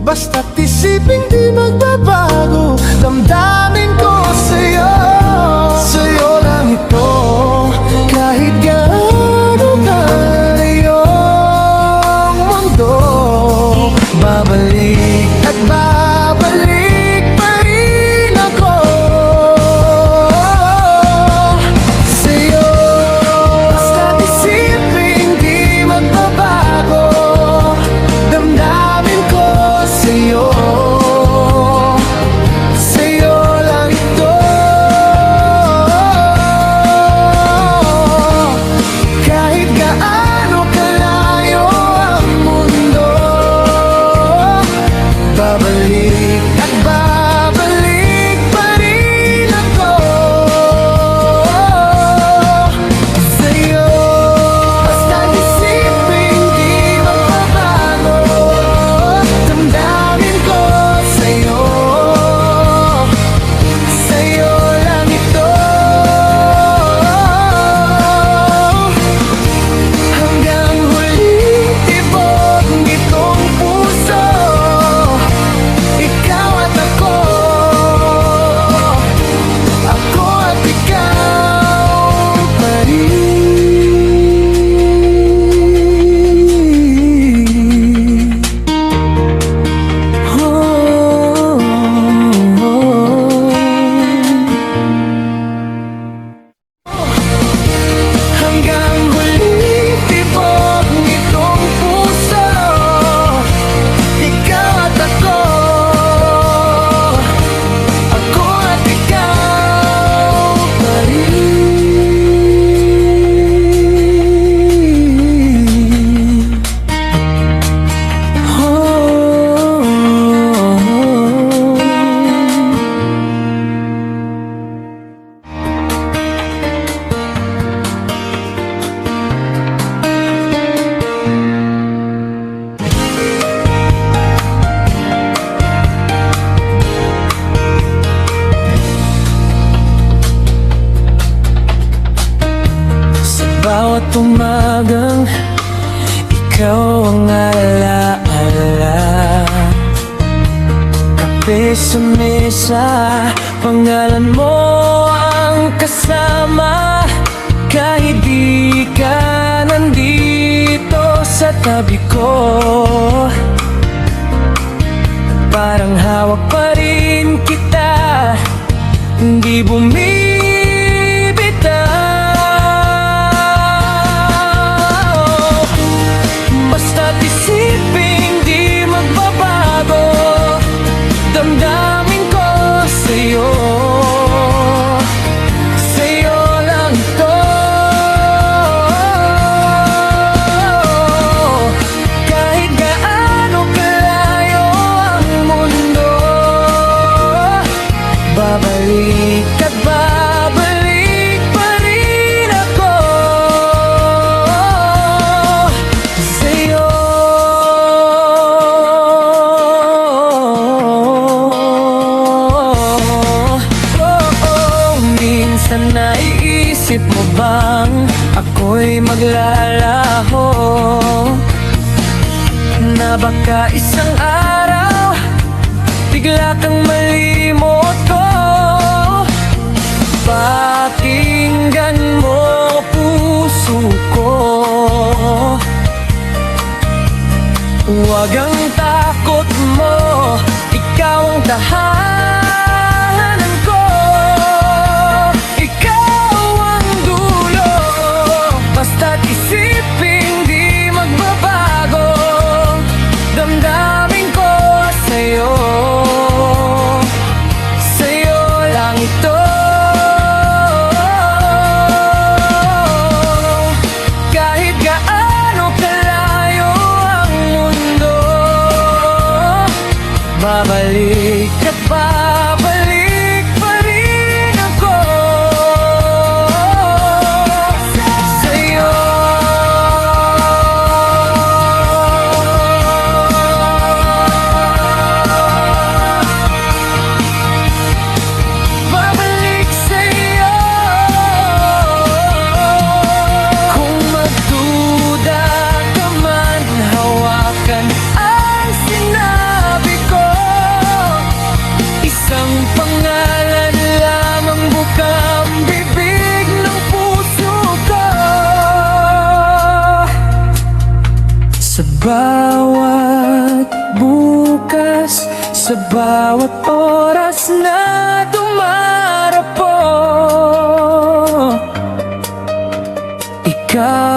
Basta't isipin di magbabago, damdamin ko sa'yo. Sa'yo lang ito, kahit gaano kalayo ang mundo. Babalik at babalik pa rin ako sa'yo. Basta't isipin di magbabago, damdamin ko sa'yo. Sa'yo lang ito, kahit gaano kalayo ang mundo. Babalik at babalik pa rin ako sa'yo. Basta't isipin di magbabago, damdamin ko sa'yo. Sa'yo lang ito, hanggang huling tibok nitong puso. Ikaw at ako, ako at ikaw pa rin. Hanggang huling tibok nitong puso. Ikaw at ako, ako at ikaw pa Sa bawat umagang ikaw ang alaala, kape sa mesa, pangalan mo ang kasama. Kahit di ka nandito sa tabi ko, parang hawak pa rin kita, hindi bumibitaw. Basta't isipin di magbabago, damdamin ko sa'yo. Sa'yo lang ito, kahit gaano kalayo ang mundo. Babalik at babalik pa rin ako sa'yo. Minsan naiisip mo bang ako'y maglalaho, na baka isang araw bigla kang malimot ko? Pakinggan mo puso ko, huwag ang takot mo, ikaw ang tahanan ko. Ikaw ang dulo, basta't isipin di magbabago, damdamin ko sa'yo. Sa'yo lang ito, kahit gaano kalayo ang mundo. bawat bukas, sa bawat oras na dumarapo, ikaw